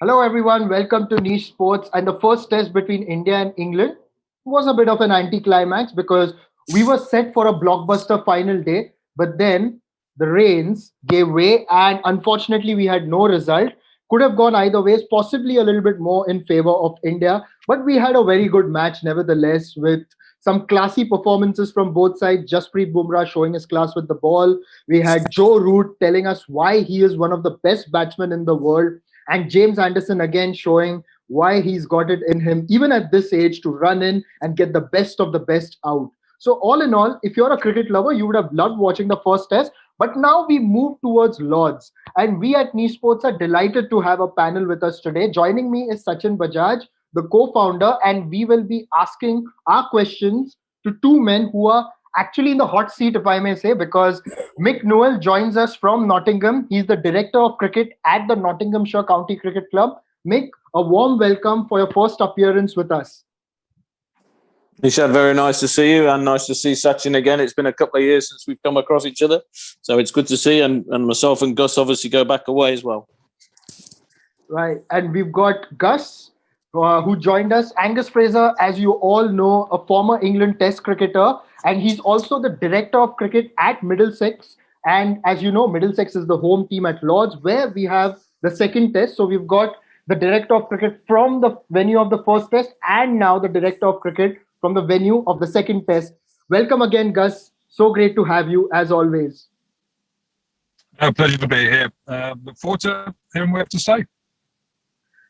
Hello, everyone. Welcome to Niche Sports. And the first test between India and England was a bit of an anticlimax because we were set for a blockbuster final day, but then the rains gave way, and unfortunately, we had no result. Could have gone either ways, possibly a little bit more in favor of India, but we had a very good match nevertheless with some classy performances from both sides. Jasprit Bumrah showing his class with the ball. We had Joe Root telling us why he is one of the best batsmen in the world, and James Anderson again showing why he's got it in him, even at this age, to run in and get the best of the best out. So, all in all, if you're a cricket lover, you would have loved watching the first test. But now we move towards Lords. And we at Niche Sports are delighted to have a panel with us today. Joining me is Sachin Bajaj, the co founder, and we will be asking our questions to two men who are actually in the hot seat, if I may say, because Mick Newell joins us from Nottingham. He's the director of cricket at the Nottinghamshire County Cricket Club. Mick, a warm welcome for your first appearance with us. Nishad, very nice to see you and nice to see Sachin again. It's been a couple of years since we've come across each other. So it's good to see, and myself and Gus obviously go back away as well. Right. And we've got Gus, who joined us. Angus Fraser, as you all know, a former England Test cricketer, and he's also the director of cricket at Middlesex. And as you know, Middlesex is the home team at Lords, where we have the second test. So we've got the director of cricket from the venue of the first test, and now the director of cricket from the venue of the second test. Welcome again, Gus. So great to have you, as always. A pleasure to be here. Look forward to hearing what you have to say.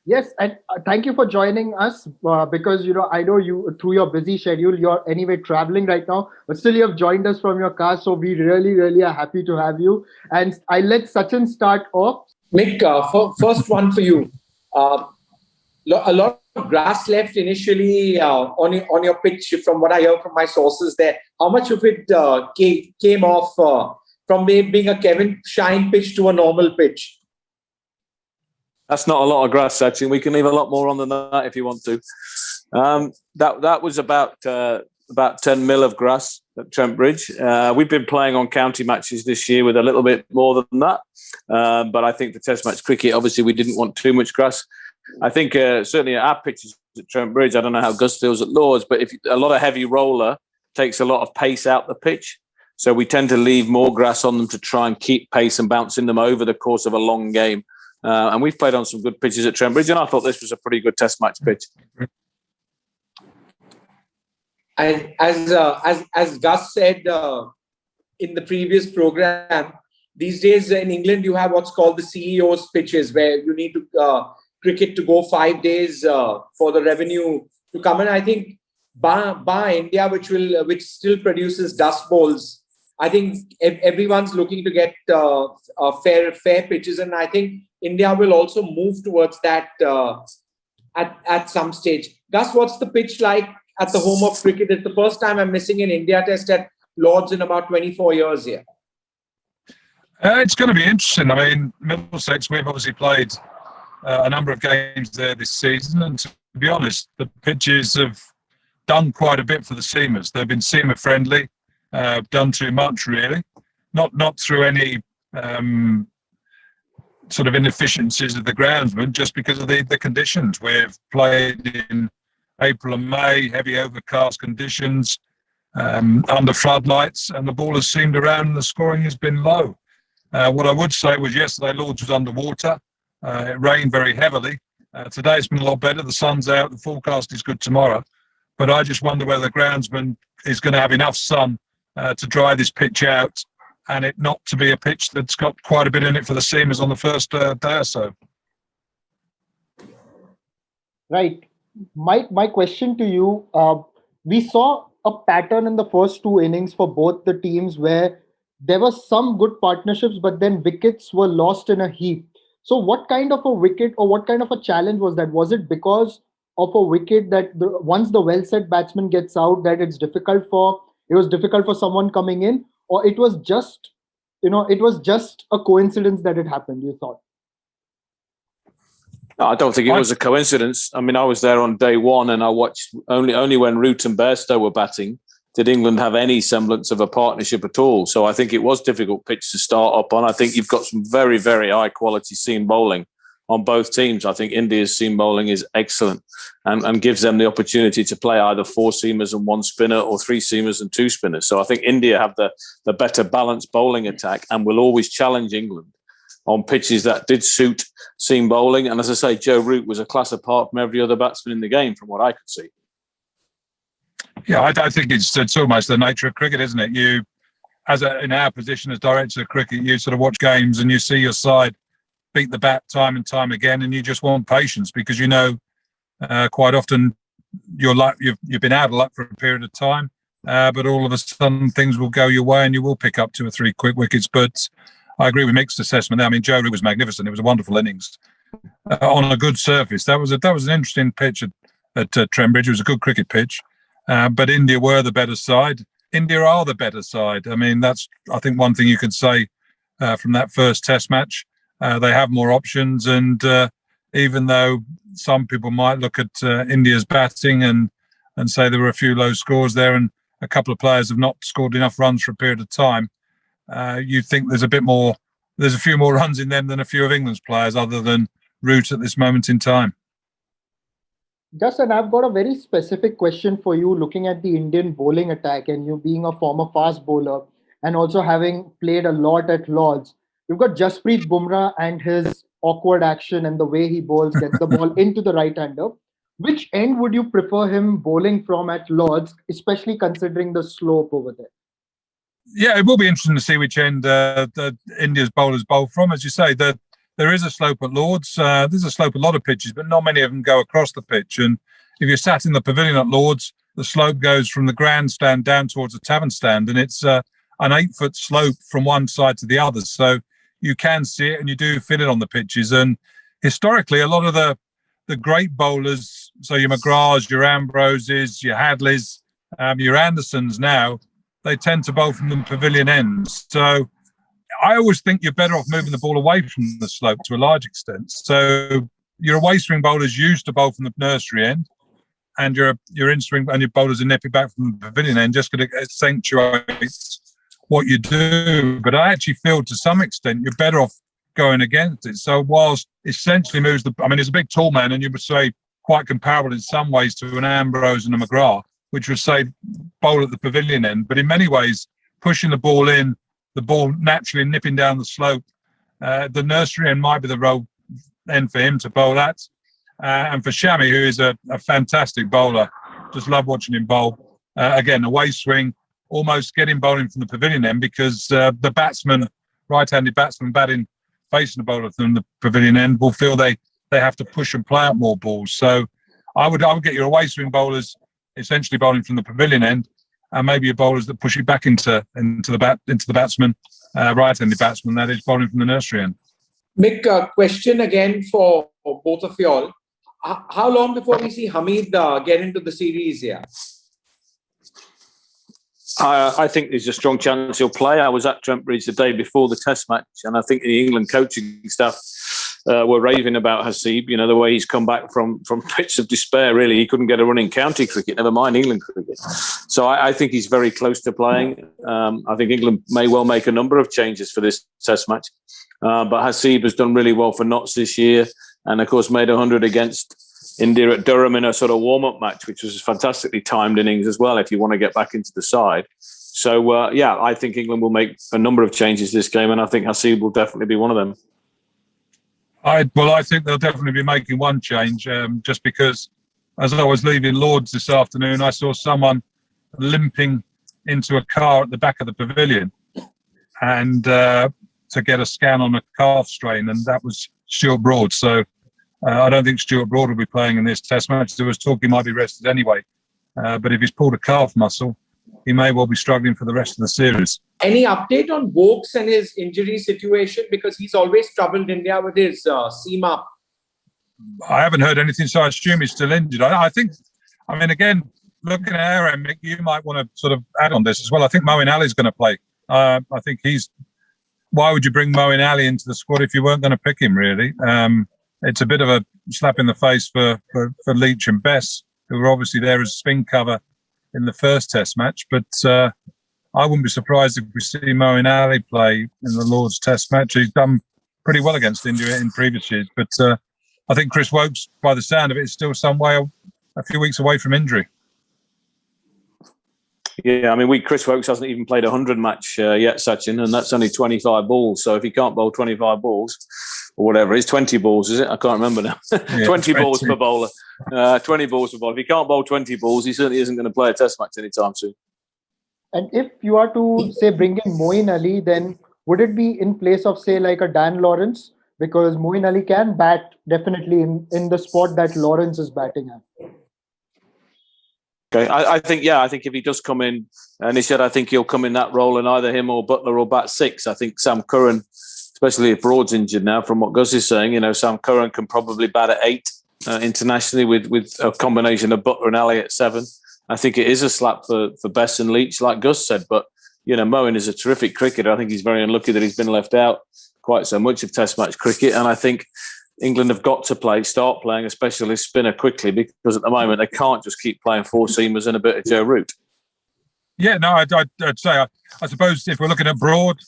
Yes, and thank you for joining us because, I know you, through your busy schedule, you're anyway traveling right now, but still you have joined us from your car. So we really, really are happy to have you. And I let Sachin start off. Mick, first one for you. A lot of grass left initially on your pitch, from what I hear from my sources there. How much of it came off from being a Kevin Shine pitch to a normal pitch? That's not a lot of grass, Sachin. We can leave a lot more on than that if you want to. That was about 10 mil of grass at Trent Bridge. We've been playing on county matches this year with a little bit more than that. But I think for Test match cricket, obviously, we didn't want too much grass. I think certainly at our pitches at Trent Bridge, I don't know how Gus feels at Lords, but if a lot of heavy roller takes a lot of pace out the pitch. So we tend to leave more grass on them to try and keep pace and bouncing them over the course of a long game. And we've played on some good pitches at Trent Bridge, and I thought this was a pretty good Test match pitch. And as Gus said in the previous program, these days in England you have what's called the CEO's pitches, where you need to cricket to go 5 days for the revenue to come in. I think bar India, which still produces dust bowls, I think everyone's looking to get fair pitches, and I think India will also move towards that at some stage. Gus, what's the pitch like at the home of cricket? It's the first time I'm missing an India Test at Lords in about 24 years here. It's going to be interesting. I mean, Middlesex, we've obviously played a number of games there this season, and to be honest, the pitches have done quite a bit for the seamers. They've been seamer friendly, done too much really, not through any sort of inefficiencies of the groundsman, just because of the conditions. We've played in April and May, heavy overcast conditions, under floodlights, and the ball has seamed around and the scoring has been low. What I would say was yesterday Lords was underwater. It rained very heavily. Today it's been a lot better. The sun's out. The forecast is good tomorrow. But I just wonder whether the groundsman is going to have enough sun to dry this pitch out, and it not to be a pitch that's got quite a bit in it for the seamers on the first day or so. Right. My question to you, we saw a pattern in the first two innings for both the teams where there were some good partnerships, but then wickets were lost in a heap. So what kind of a wicket or what kind of a challenge was that? Was it because of a wicket that once the well-set batsman gets out, that it was difficult for someone coming in, or it was just a coincidence that it happened, you thought? No, I don't think it was a coincidence. I mean, I was there on day one and I watched only when Root and Bairstow were batting did England have any semblance of a partnership at all. So I think it was difficult pitch to start up on. I think you've got some very, very high quality seam bowling on both teams. I think India's seam bowling is excellent and gives them the opportunity to play either 4 seamers and 1 spinner or 3 seamers and 2 spinners. So I think India have the better balanced bowling attack and will always challenge England on pitches that did suit seam bowling. And as I say, Joe Root was a class apart from every other batsman in the game, from what I could see. Yeah, I think it's almost the nature of cricket, isn't it? You, in our position as director of cricket, you sort of watch games and you see your side beat the bat time and time again, and you just want patience because you know quite often you've been out of luck for a period of time, but all of a sudden things will go your way and you will pick up 2 or 3 quick wickets. But I agree with Mick's assessment there. I mean, Joe Root was magnificent. It was a wonderful innings on a good surface. That was an interesting pitch at Trent Bridge. It was a good cricket pitch. But India were the better side. India are the better side. I mean, that's, I think, one thing you could say from that first Test match. They have more options. And even though some people might look at India's batting and say there were a few low scores there and a couple of players have not scored enough runs for a period of time, you think there's a few more runs in them than a few of England's players other than Root at this moment in time. Justin, I've got a very specific question for you looking at the Indian bowling attack and you being a former fast bowler and also having played a lot at Lords. You've got Jasprit Bumrah and his awkward action and the way he bowls, gets the ball into the right-hander. Which end would you prefer him bowling from at Lords, especially considering the slope over there? Yeah, it will be interesting to see which end India's bowlers bowl from. As you say, there is a slope at Lords. There's a slope at a lot of pitches, but not many of them go across the pitch. And if you're sat in the pavilion at Lords, the slope goes from the grandstand down towards the tavern stand, and it's an 8-foot slope from one side to the other. So you can see it, and you do feel it on the pitches. And historically, a lot of the great bowlers, so your McGraths, your Ambroses, your Hadleys, your Andersons now, they tend to bowl from the pavilion ends. So I always think you're better off moving the ball away from the slope to a large extent. So your away swing bowlers used to bowl from the nursery end, and your in swing and your bowlers are nipping back from the pavilion end, just going to accentuate what you do. But I actually feel to some extent you're better off going against it. So whilst essentially moves he's a big tall man, and you would say quite comparable in some ways to an Ambrose and a McGrath, which would say bowl at the pavilion end. But in many ways, pushing the ball in, the ball naturally nipping down the slope, the nursery end might be the role end for him to bowl at. And for Shami, who is a fantastic bowler, just love watching him bowl. Again, away swing, almost getting bowling from the pavilion end because the batsman, right-handed batsman batting facing the bowler from the pavilion end will feel they have to push and play out more balls. So I would get your away swing bowlers essentially bowling from the pavilion end, and maybe your bowlers that push it back into the batsman, right-handed batsman, that is, bowling from the nursery end. Mick, question again for both of you all. How long before we see Hamid get into the series here? I think there's a strong chance he'll play. I was at Trent Bridge the day before the Test match, and I think the England coaching staff were raving about Haseeb. You know, the way he's come back from pits of despair. Really, he couldn't get a run in county cricket, never mind England cricket. So I think he's very close to playing. I think England may well make a number of changes for this Test match, but Haseeb has done really well for Notts this year, and of course made 100 against India at Durham in a sort of warm-up match, which was a fantastically timed innings as well, if you want to get back into the side. So, I think England will make a number of changes this game, and I think Haseeb will definitely be one of them. I think they'll definitely be making one change, just because as I was leaving Lords this afternoon, I saw someone limping into a car at the back of the pavilion and to get a scan on a calf strain, and that was Stuart Broad. So I don't think Stuart Broad will be playing in this Test match. There was talk he might be rested anyway. But if he's pulled a calf muscle, he may well be struggling for the rest of the series. Any update on Vokes and his injury situation? Because he's always troubled India with his seam up. I haven't heard anything, so I assume he's still injured. Again, looking at our end, Mick, you might want to sort of add on this as well. I think Moeen Ali's going to play. I think why would you bring Moeen Ali into the squad if you weren't going to pick him, really? It's a bit of a slap in the face for Leach and Bess, who were obviously there as spin cover in the first Test match. But I wouldn't be surprised if we see Moeen Ali play in the Lord's Test match. He's done pretty well against India in previous years. But I think Chris Woakes, by the sound of it, is still a few weeks away from injury. Yeah, I mean, Chris Woakes hasn't even played a 100 match yet, Sachin, and that's only 25 balls. So if he can't bowl 25 balls, or whatever, it's 20 balls, is it? I can't remember now. Yeah, 20 balls per bowler. 20 balls per bowler. If he can't bowl 20 balls, he certainly isn't going to play a test match anytime soon. And if you are to, say, bring in Moeen Ali, then would it be in place of, say, like a Dan Lawrence? Because Moeen Ali can bat definitely in the spot that Lawrence is batting at. Okay, I think if he does come in, and he said I think he'll come in that role, and either him or Butler will bat 6. I think Sam Curran, especially if Broad's injured now, from what Gus is saying, Sam Curran can probably bat at 8 internationally with a combination of Butler and Ali at 7. I think it is a slap for Bess and Leach, like Gus said, but Moeen is a terrific cricketer. I think he's very unlucky that he's been left out quite so much of Test match cricket, and I think England have got to start playing a specialist spinner quickly, because at the moment they can't just keep playing four-seamers and a bit of Joe Root. Yeah, no, I'd say, I suppose if we're looking at Broad,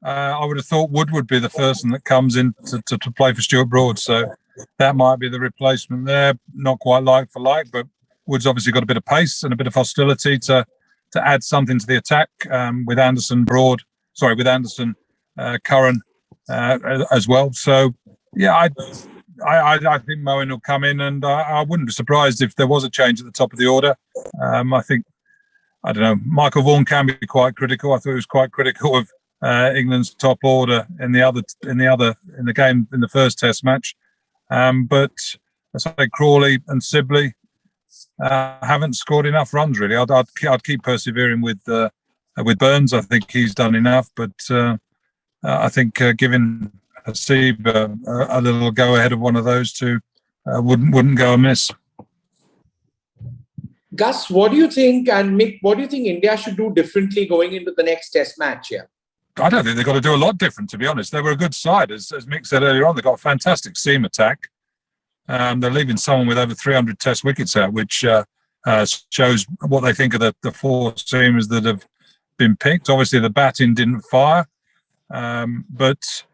I would have thought Wood would be the person that comes in to play for Stuart Broad. So that might be the replacement there. Not quite like for like, but Wood's obviously got a bit of pace and a bit of hostility to add something to the attack with Anderson, Curran as well. So, yeah, I think Moeen will come in, and I wouldn't be surprised if there was a change at the top of the order. I don't know, Michael Vaughan can be quite critical. I thought he was quite critical of England's top order in the game in the first Test match. But I say Crawley and Sibley haven't scored enough runs really. I'd keep persevering with Burns. I think he's done enough, but I think giving Hasib a little go ahead of one of those two wouldn't go amiss. Gus, what do you think, and Mick, what do you think India should do differently going into the next Test match here? I don't think they've got to do a lot different, to be honest. They were a good side, as Mick said earlier on. They've got a fantastic seam attack. They're leaving someone with over 300 Test wickets out, which shows what they think of the four seamers that have been picked. Obviously, the batting didn't fire, but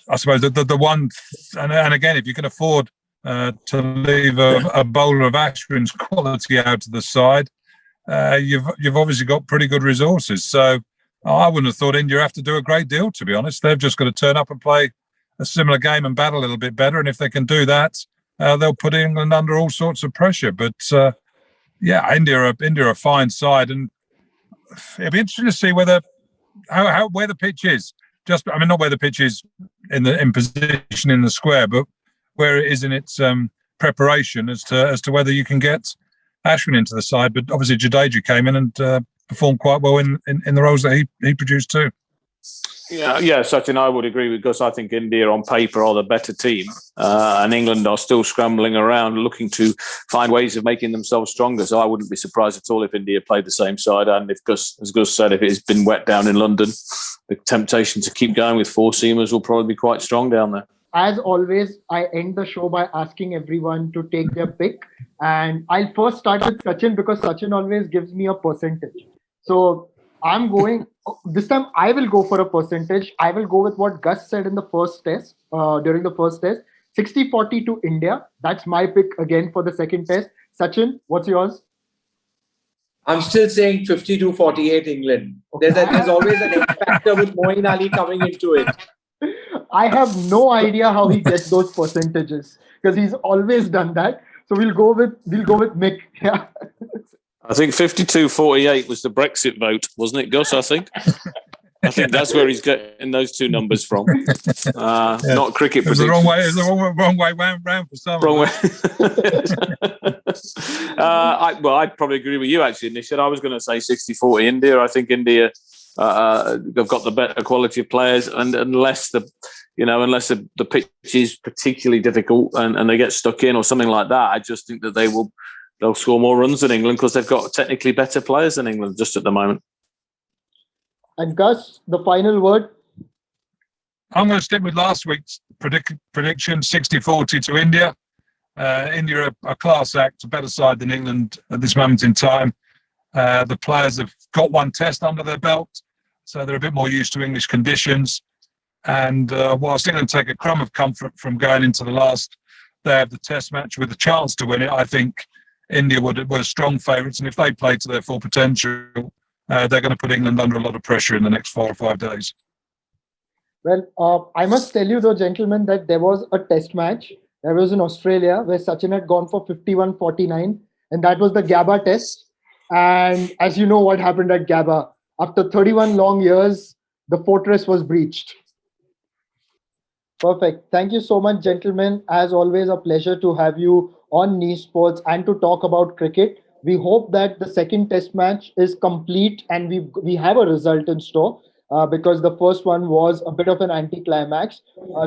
I suppose the one, and again, if you can afford to leave a bowler of Ashwin's quality out to the side, you've obviously got pretty good resources. So I wouldn't have thought India have to do a great deal, to be honest. They've just got to turn up and play a similar game and bat a little bit better. And if they can do that, they'll put England under all sorts of pressure. But India are a fine side, and it'll be interesting to see where the pitch is. Not where the pitch is in position in the square, but where it is in its preparation as to whether you can get Ashwin into the side. But obviously Jadeja came in and performed quite well in the roles that he produced too. Yeah, Sachin, I would agree with Gus. I think India on paper are the better team, and England are still scrambling around looking to find ways of making themselves stronger. So I wouldn't be surprised at all if India played the same side. And if as Gus said, if it's been wet down in London, the temptation to keep going with four seamers will probably be quite strong down there. As always, I end the show by asking everyone to take their pick. And I'll first start with Sachin, because Sachin always gives me a percentage. So I'm going, this time I will go for a percentage. I will go with what Gus said in the first test, during the first test, 60-40 to India. That's my pick again for the second test. Sachin, what's yours? I'm still saying 52-48 England. Okay. There's always an X factor with Moeen Ali coming into it. I have no idea how he gets those percentages, because he's always done that. So we'll go with Mick. Yeah. I think 52-48 was the Brexit vote, wasn't it, Gus? I think that's where he's getting those two numbers from. Not cricket predictions. It's the wrong way round for some. Wrong way. I'd probably agree with you, actually, Nishan. I was going to say 60-40 India. I think India have got the better quality of players, and unless the pitch is particularly difficult and they get stuck in or something like that, I just think that they'll score more runs than England, because they've got technically better players than England just at the moment. And Gus, the final word? I'm going to stick with last week's prediction, 60-40 to India. India are a class act, a better side than England at this moment in time. The players have got one test under their belt, so they're a bit more used to English conditions. And whilst England take a crumb of comfort from going into the last day of the Test match with a chance to win it, I think India were strong favourites. And if they play to their full potential, they're going to put England under a lot of pressure in the next 4 or 5 days. Well, I must tell you, though, gentlemen, that there was a test match. There was in Australia where Sachin had gone for 51-49, and that was the Gabba test. And as you know what happened at Gabba, after 31 long years, the fortress was breached. Perfect. Thank you so much, gentlemen. As always, a pleasure to have you on Niche Sports and to talk about cricket. We hope that the second test match is complete and we have a result in store because the first one was a bit of an anticlimax.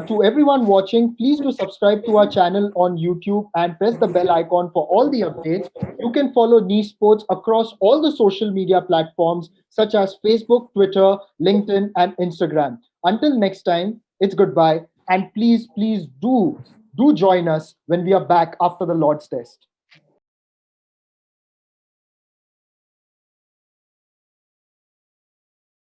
To everyone watching, please do subscribe to our channel on YouTube and press the bell icon for all the updates. You can follow Niche Sports across all the social media platforms such as Facebook, Twitter, LinkedIn, and Instagram. Until next time, it's goodbye. And please do join us when we are back after the Lord's Test.